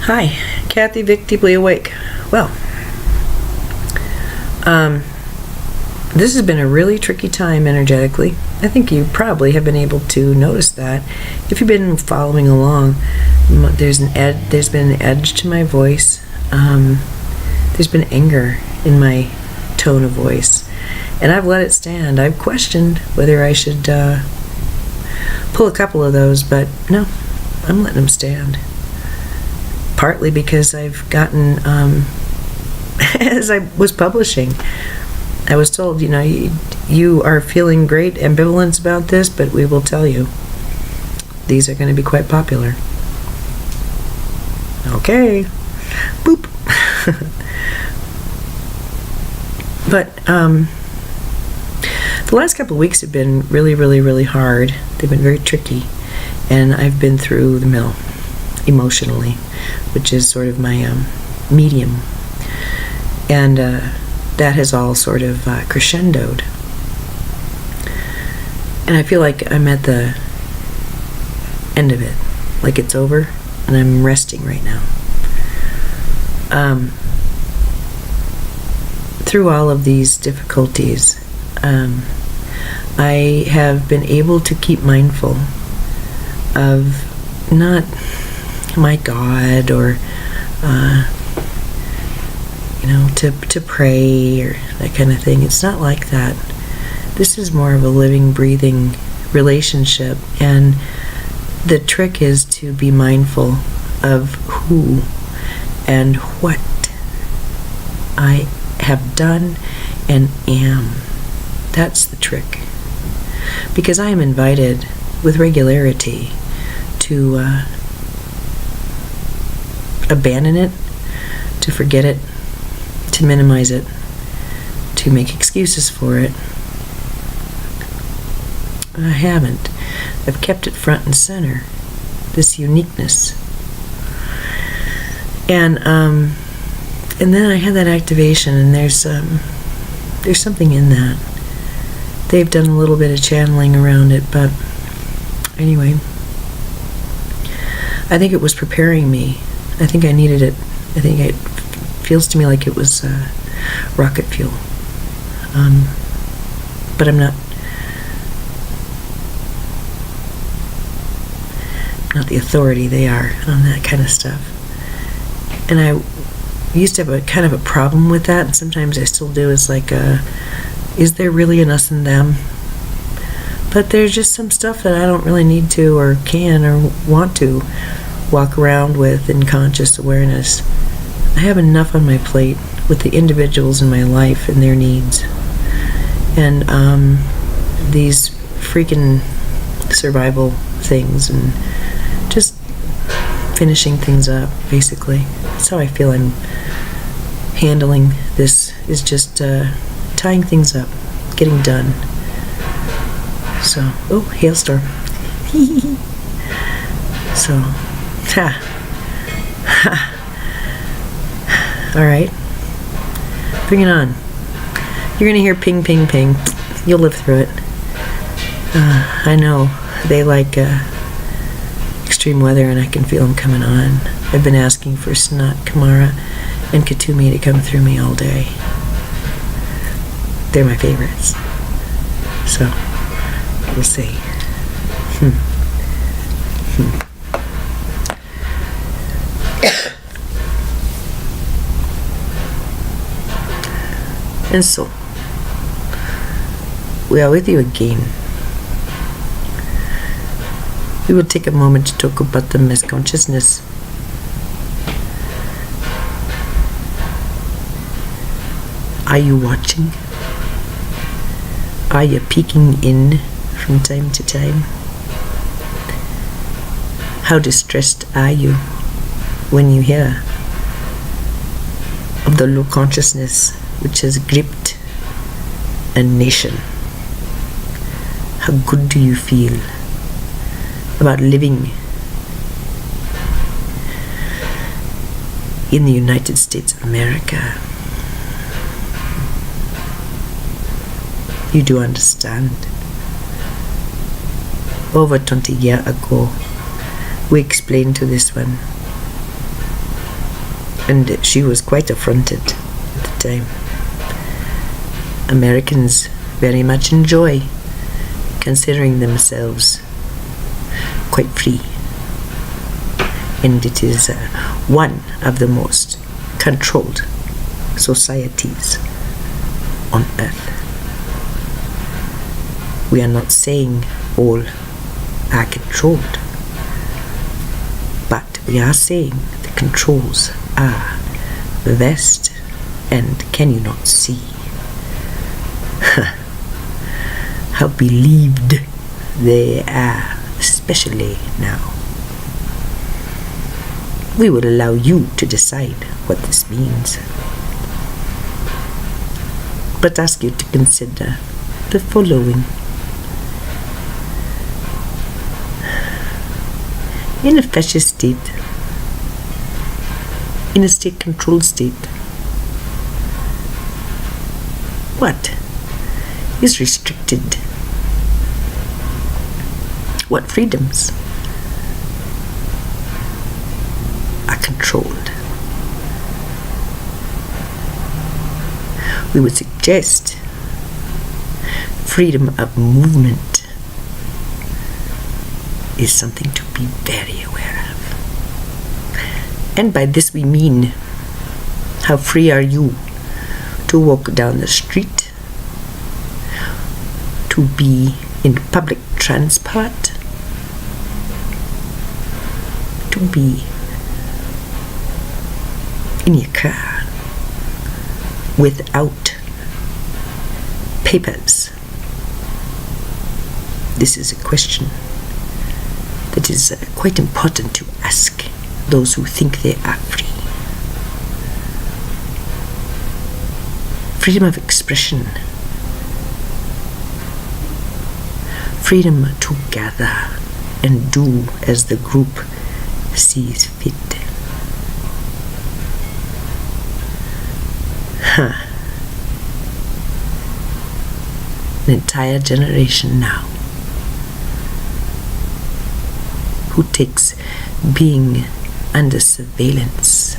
Hi, Kathy Vick, Deeply Awake. Well, this has been a really tricky time energetically. I think you probably have been able to notice that. If you've been following along, there's been an edge to my voice. There's been anger in my tone of voice. And I've let it stand. I've questioned whether I should pull a couple of those, but no, I'm letting them stand. Partly because I've gotten, as I was publishing, I was told, you are feeling great ambivalence about this, but we will tell you, these are going to be quite popular. Okay. Boop. But, the last couple of weeks have been really, really, really hard. They've been very tricky, and I've been through the mill emotionally, which is sort of my medium. And that has all sort of crescendoed. And I feel like I'm at the end of it, like it's over, and I'm resting right now. Through all of these difficulties, I have been able to keep mindful of not my God or to pray or that kind of thing. It's not like that. This is more of a living, breathing relationship, and the trick is to be mindful of who and what I have done and am. That's the trick. Because I am invited with regularity to abandon it, to forget it, to minimize it, to make excuses for it. I haven't. I've kept it front and center, this uniqueness. And then I had that activation, and there's something in that. They've done a little bit of channeling around it, but anyway, I think it was preparing me. I think I needed it. I think it feels to me like it was rocket fuel. But I'm not the authority. They are on that kind of stuff. And I used to have a kind of a problem with that, and sometimes I still do. It's like, is there really an us and them? But there's just some stuff that I don't really need to or can or want to walk around with in conscious awareness. I have enough on my plate with the individuals in my life and their needs. And these freaking survival things and just finishing things up, basically. That's how I feel I'm handling this, is just tying things up, getting done. So, oh, hailstorm. So, all right, bring it on. You're gonna hear ping, ping, ping. You'll live through it. I know they like extreme weather, and I can feel them coming on. I've been asking for Sanat, Kamara, and Katumi to come through me all day. They're my favorites. So, we'll see. And so, we are with you again. We will take a moment to talk about the mass consciousness. Are you watching? Are you peeking in from time to time? How distressed are you when you hear of the low consciousness which has gripped a nation? How good do you feel about living in the United States of America? You do understand. Over 20 years ago, we explained to this one And she was quite affronted at the time. Americans very much enjoy considering themselves quite free. And it is one of the most controlled societies on earth. We are not saying all are controlled, but we are saying the controls are vast, and can you not see how believed they are, especially now? We will allow you to decide what this means, but ask you to consider the following. In a fascist state, in a state-controlled state, what is restricted? What freedoms are controlled? We would suggest freedom of movement is something to be very aware of. And by this we mean, how free are you to walk down the street, to be in public transport, to be in your car without papers? This is a question that is quite important to ask those who think they are free. Freedom of expression, freedom to gather and do as the group sees fit. An entire generation now who takes being under surveillance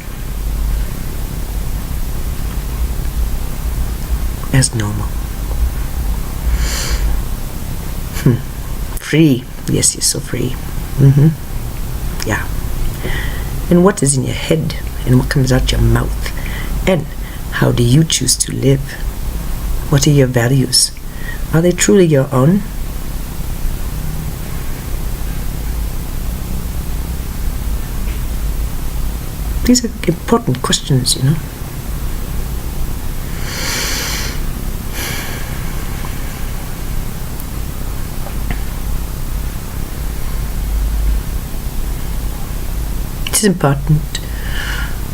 as normal. Free. Yes, you're so free. Yeah. And what is in your head and what comes out your mouth? And how do you choose to live? What are your values? Are they truly your own? These are important questions, you know. It is important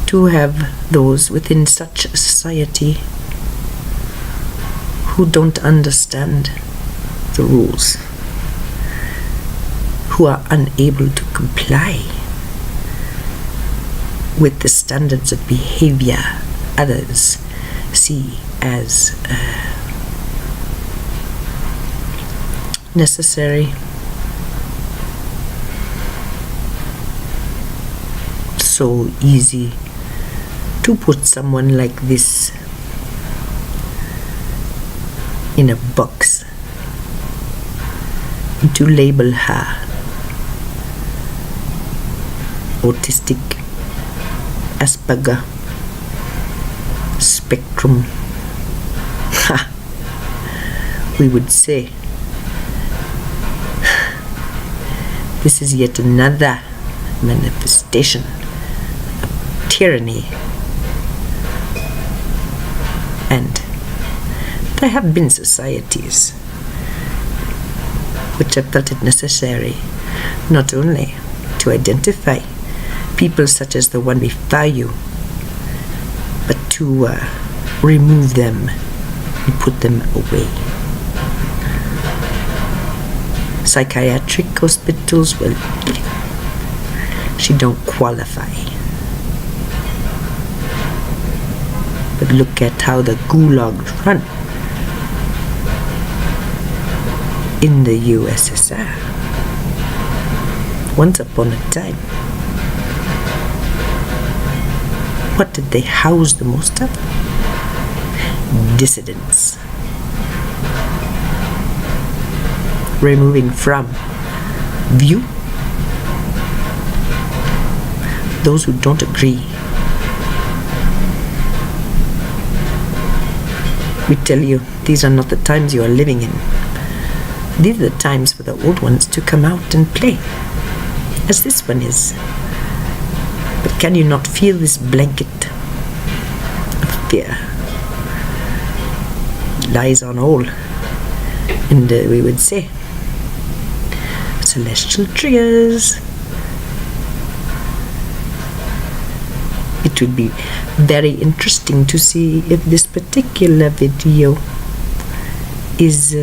to have those within such a society who don't understand the rules, who are unable to comply with the standards of behavior others see as necessary. So easy to put someone like this in a box and to label her autistic, Asperger, spectrum. We would say this is yet another manifestation of tyranny. And there have been societies which have felt it necessary not only to identify people such as the one before you, but to remove them and put them away. Psychiatric hospitals, well, she don't qualify. But look at how the gulags run in the USSR. Once upon a time. What did they house the most of? Dissidents. Removing from view those who don't agree. We tell you, these are not the times you are living in. These are the times for the old ones to come out and play, as this one is. But can you not feel this blanket of fear? It lies on all, and we would say, celestial triggers. It would be very interesting to see if this particular video is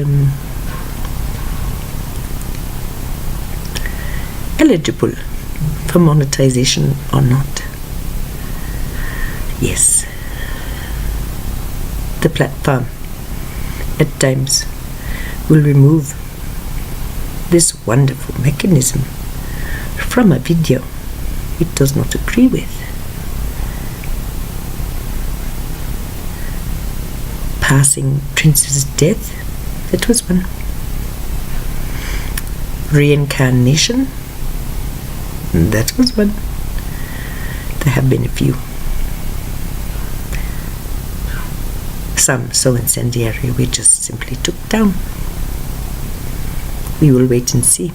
eligible for monetization or not. Yes, the platform at times will remove this wonderful mechanism from a video it does not agree with. Passing Prince's death, that was one. Reincarnation, that was one. There have been a few. Some so incendiary we just simply took down. We will wait and see.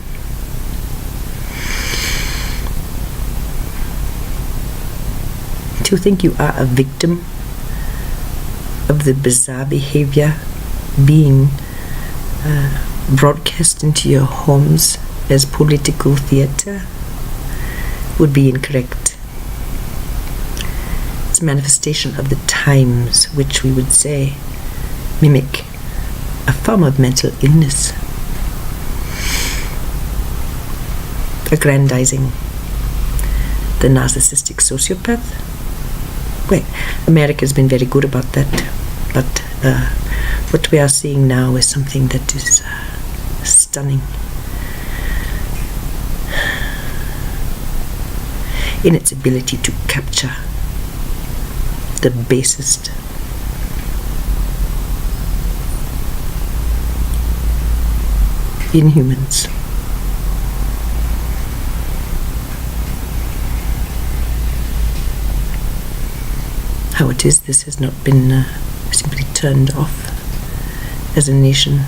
Do you think you are a victim of the bizarre behavior being broadcast into your homes as political theater? Would be incorrect. It's a manifestation of the times, which we would say mimic a form of mental illness. Aggrandizing the narcissistic sociopath. Well, America's been very good about that, but what we are seeing now is something that is stunning in its ability to capture the basest in humans. How it is this has not been simply turned off as a nation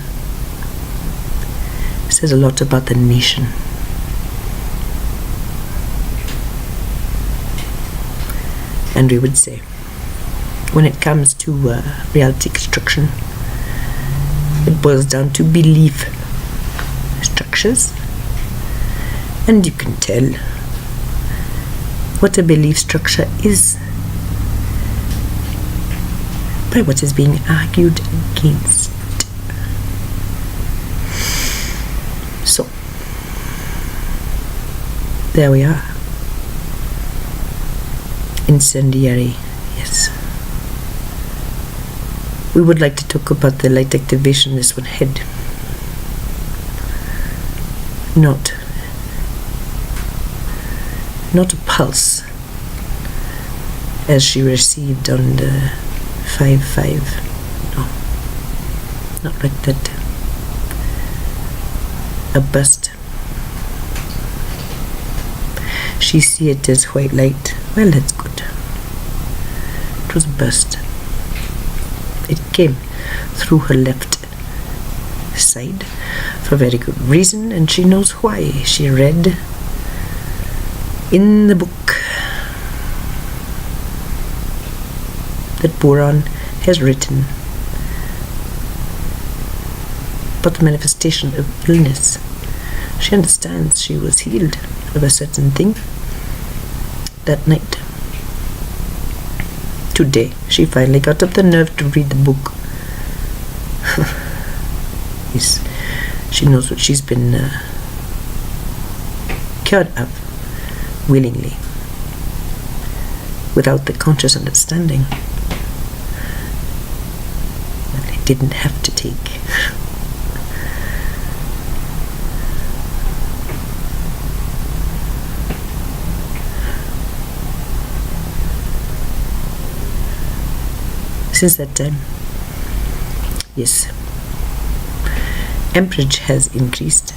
says a lot about the nation. And we would say, when it comes to reality construction, it boils down to belief structures, and you can tell what a belief structure is by what is being argued against. So, there we are. Incendiary, yes. We would like to talk about the light activation this one had. Not a pulse as she received on the 5-5. No, not like that. A burst. She see it as white light. Well, that's good. It was a burst. It came through her left side for very good reason, and she knows why. She read in the book that Boron has written about the manifestation of illness. She understands she was healed of a certain thing that night. Today, she finally got up the nerve to read the book. Yes, she knows what she's been cured of willingly, without the conscious understanding that they didn't have to take. since that time. Yes. Amperage has increased.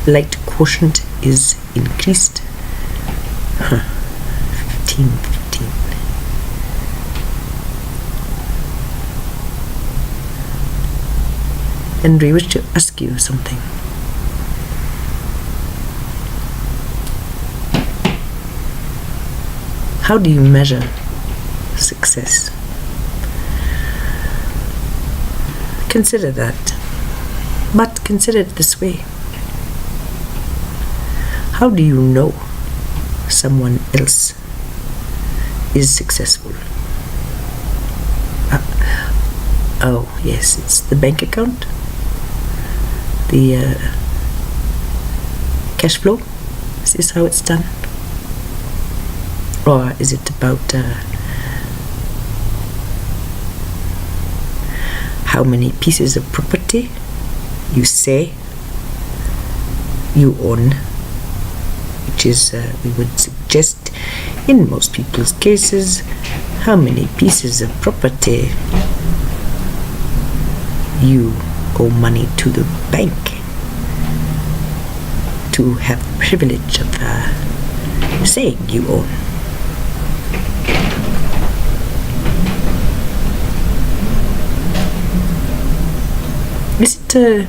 Light quotient is increased. 15. And we wish to ask you something. How do you measure success? Consider that. But consider it this way. How do you know someone else is successful? Oh, yes, it's the bank account, the cash flow. Is this how it's done? Or is it about how many pieces of property you say you own, which is, we would suggest in most people's cases, how many pieces of property you owe money to the bank to have the privilege of saying you own. Is it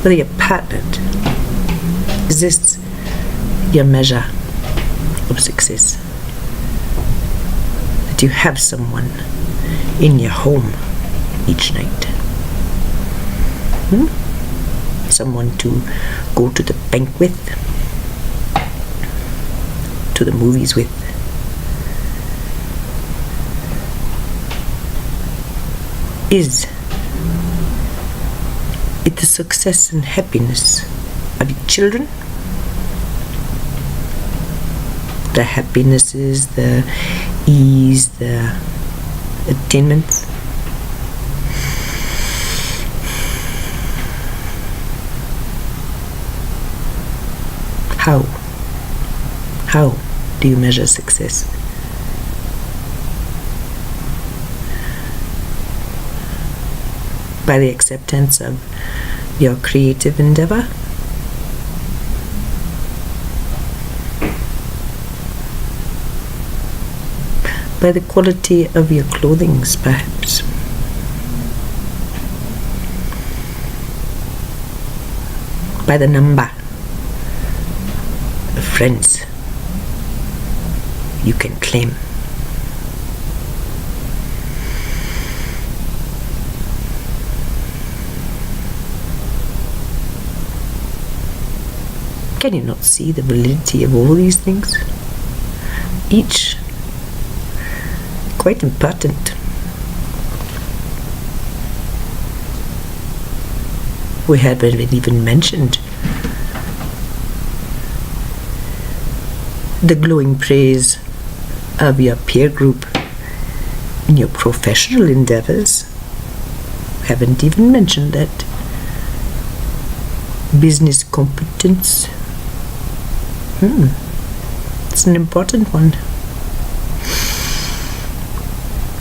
really a patent? Is this your measure of success? That you have someone in your home each night? Someone to go to the bank with, to the movies with. Is it the success and happiness of your children? The happinesses, the ease, the attainments? How do you measure success? By the acceptance of your creative endeavor? By the quality of your clothing, perhaps? By the number of friends you can claim? Can you not see the validity of all these things? Each quite important. We haven't even mentioned the glowing praise of your peer group in your professional endeavors. Haven't even mentioned that. Business competence. It's an important one.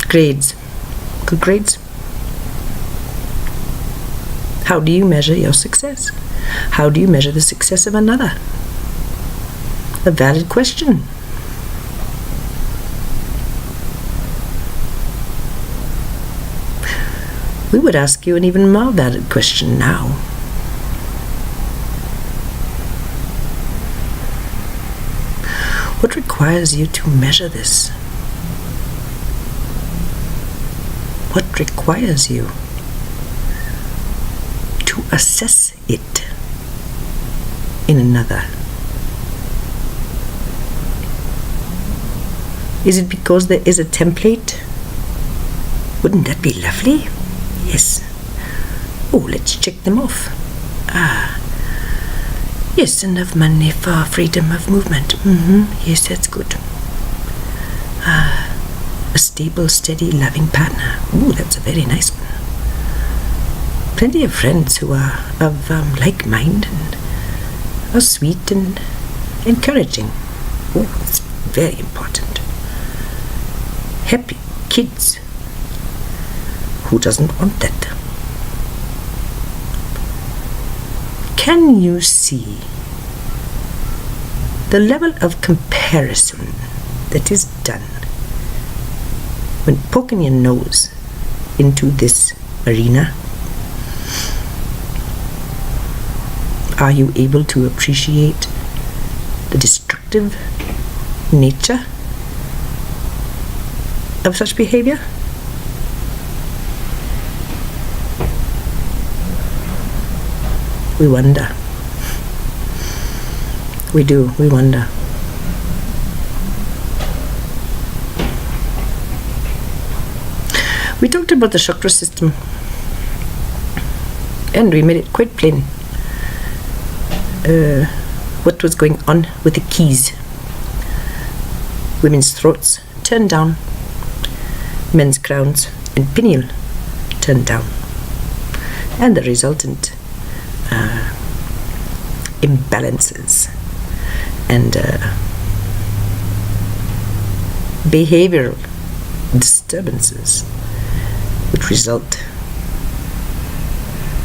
Grades. Good grades. How do you measure your success? How do you measure the success of another? A valid question. We would ask you an even more valid question now. What requires you to measure this? What requires you to assess it in another? Is it because there is a template? Wouldn't that be lovely? Yes. Oh, let's check them off. Yes, enough money for freedom of movement. Yes, that's good. A stable, steady, loving partner. Ooh, that's a very nice one. Plenty of friends who are of like mind and are sweet and encouraging. Oh, it's very important. Happy kids. Who doesn't want that? Can you see the level of comparison that is done when poking your nose into this arena? Are you able to appreciate the destructive nature of such behavior? We wonder. We do, we wonder. We talked about the chakra system, and we made it quite plain what was going on with the keys. Women's throats turned down, men's crowns and pineal turned down, and the resultant imbalances and behavioral disturbances would result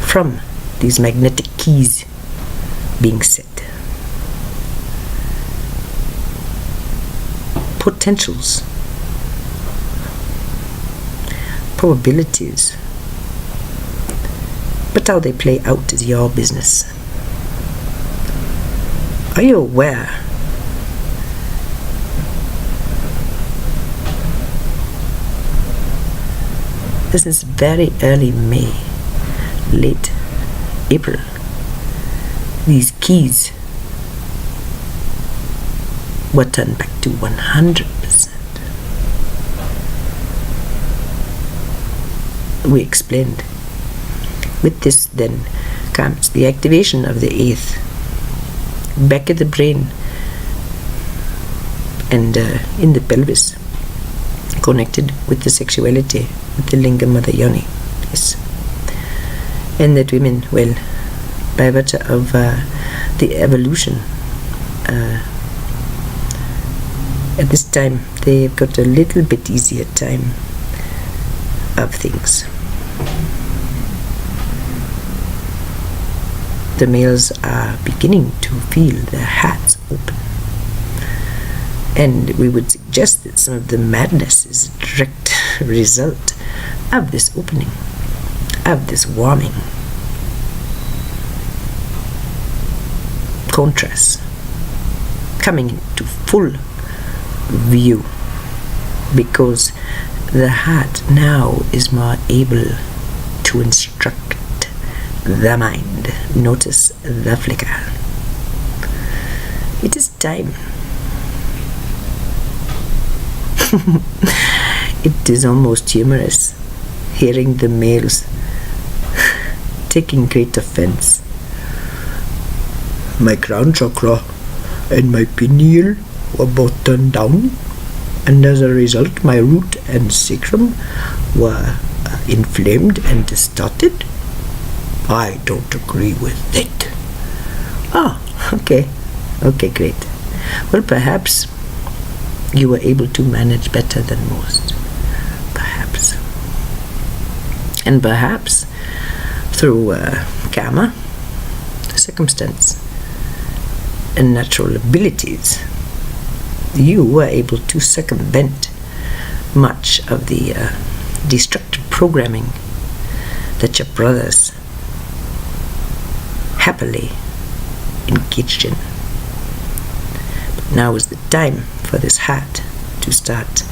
from these magnetic keys being set. Potentials, probabilities, but how they play out is your business. Are you aware this is very early May, late April? These keys were turned back to 100%. We explained. With this then comes the activation of the eighth back at the brain and in the pelvis, connected with the sexuality, with the lingam of the yoni. Yes. And that women, well, by virtue of the evolution, at this time they've got a little bit easier time of things. The males are beginning to feel their hearts open, and we would suggest that some of the madness is a direct result of this opening, of this warming. Contrast coming into full view, because the heart now is more able to instruct the mind. Notice the flicker. It is time. It is almost humorous hearing the males taking great offense. My crown chakra and my pineal were both turned down, and as a result my root and sacrum were inflamed and distorted. I don't agree with it. Oh, okay, great. Well, perhaps you were able to manage better than most. Perhaps. And perhaps through karma, circumstance, and natural abilities, you were able to circumvent much of the destructive programming that your brothers happily engaged in. But now is the time for this heart to start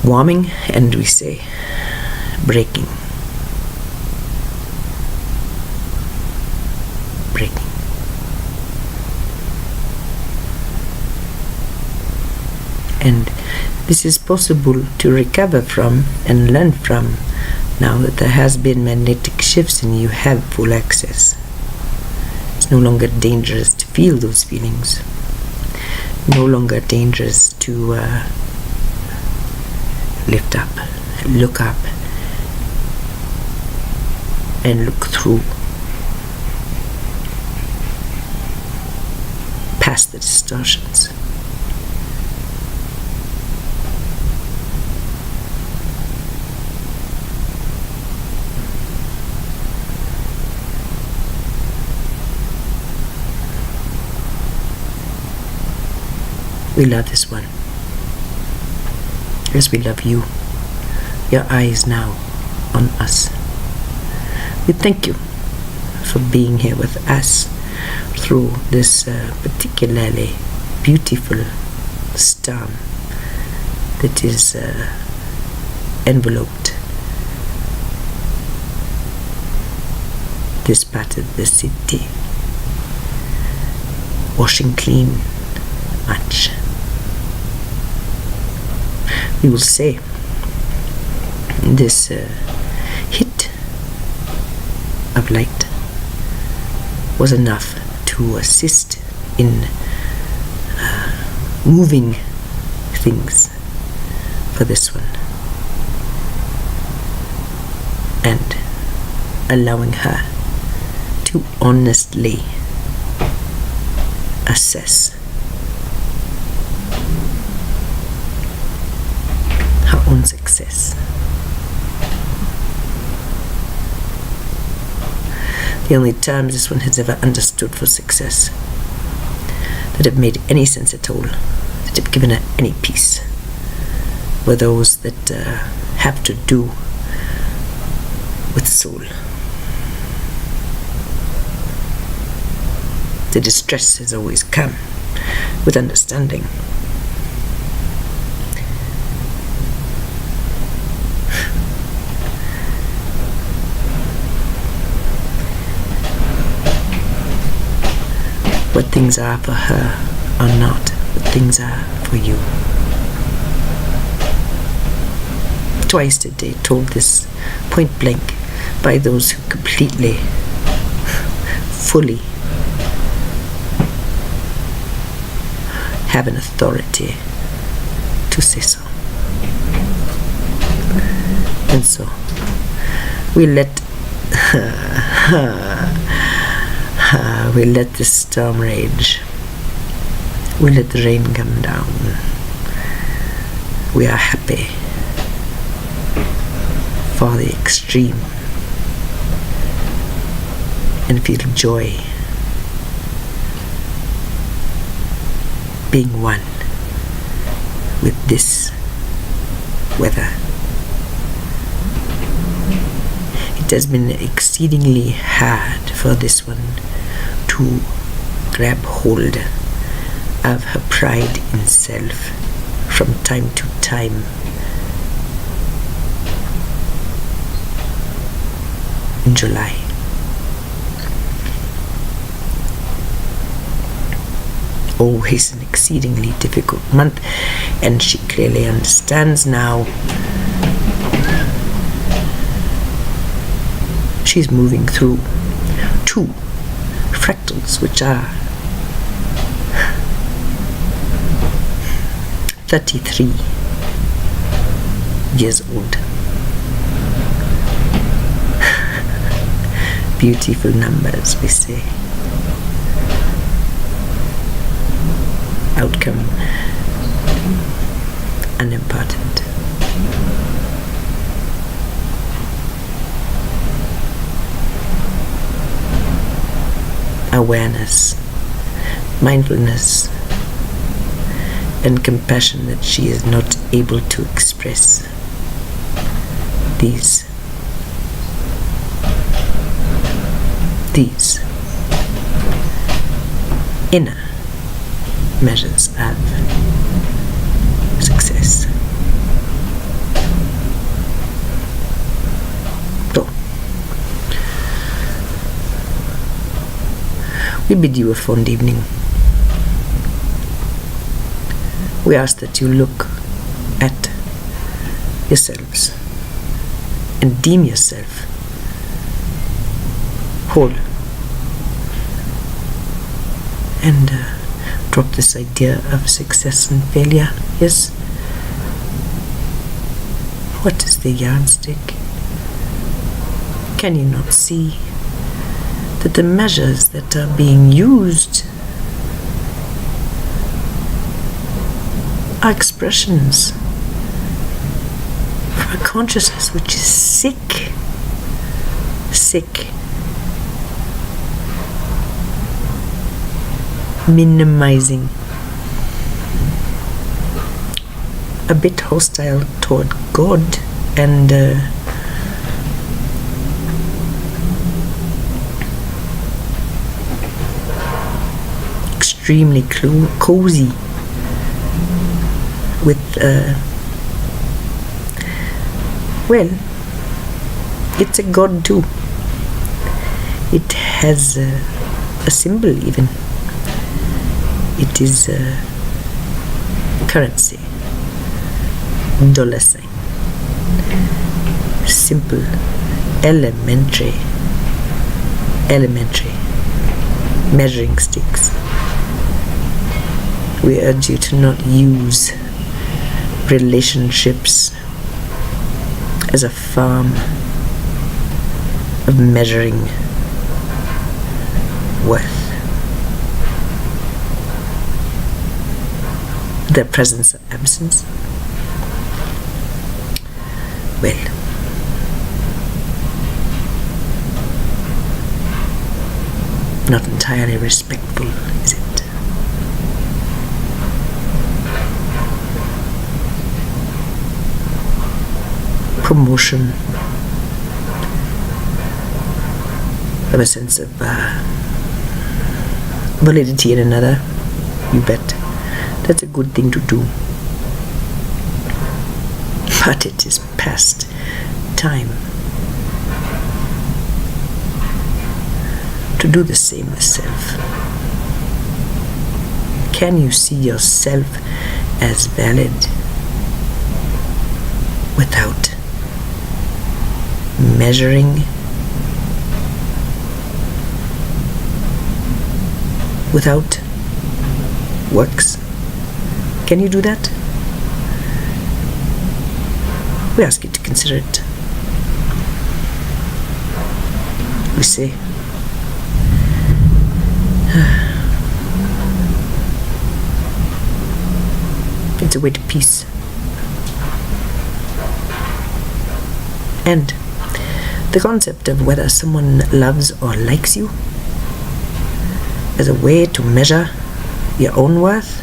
warming, and we say breaking. And this is possible to recover from and learn from now that there has been magnetic shifts and you have full access. It's no longer dangerous to feel those feelings. No longer dangerous to lift up, look up, and look through past the distortions. We love this one. As we love you. Your eyes now on us. We thank you for being here with us through this particularly beautiful storm that is enveloped this part of the city, washing clean much. We will say this hit of light was enough to assist in moving things for this one and allowing her to honestly assess her own success. The only terms this one has ever understood for success that have made any sense at all, that have given her any peace, were those that have to do with soul. The distress has always come with understanding. What things are for her are not what things are for you. Twice today told this point blank by those who completely, fully have an authority to say so. And so we let the storm rage. We let the rain come down. We are happy for the extreme and feel joy being one with this weather. It has been exceedingly hard for this one to grab hold of her pride in self from time to time. In July, always an exceedingly difficult month, and she clearly understands now. She's moving through two fractals which are 33 years old. Beautiful numbers, we say. Outcome unimportant. Awareness, mindfulness, and compassion that she is not able to express. These inner measures of success. So, we bid you a fond evening. We ask that you look at yourselves and deem yourself whole, and drop this idea of success and failure. Yes, what is the yardstick? Can you not see that the measures that are being used are expressions for a consciousness which is sick, minimizing a bit hostile toward God and extremely cozy with well, it's a god too. It has a symbol even. It is a currency, dollar sign. Simple, elementary measuring sticks. We urge you to not use relationships as a form of measuring worth. Their presence or absence. Well, not entirely respectful, is it? Promotion of a sense of validity in another, you bet. That's a good thing to do. But it is past time to do the same with self. Can you see yourself as valid without measuring, without works? Can you do that? We ask you to consider it. We say, it's a way to peace. And the concept of whether someone loves or likes you as a way to measure your own worth.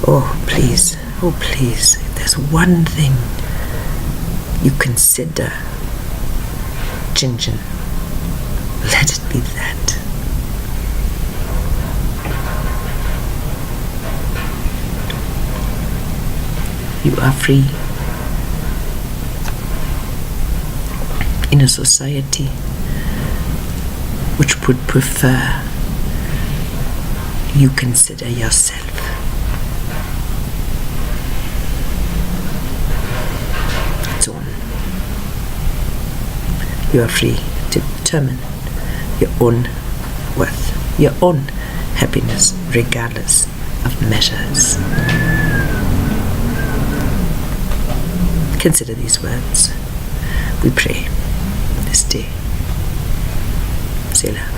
Oh please, if there's one thing you consider, Jinjin, let it be that. You are free in a society which would prefer you consider yourself. Its own. You are free to determine your own worth, your own happiness, regardless of measures. Consider these words. We pray this day. Selah.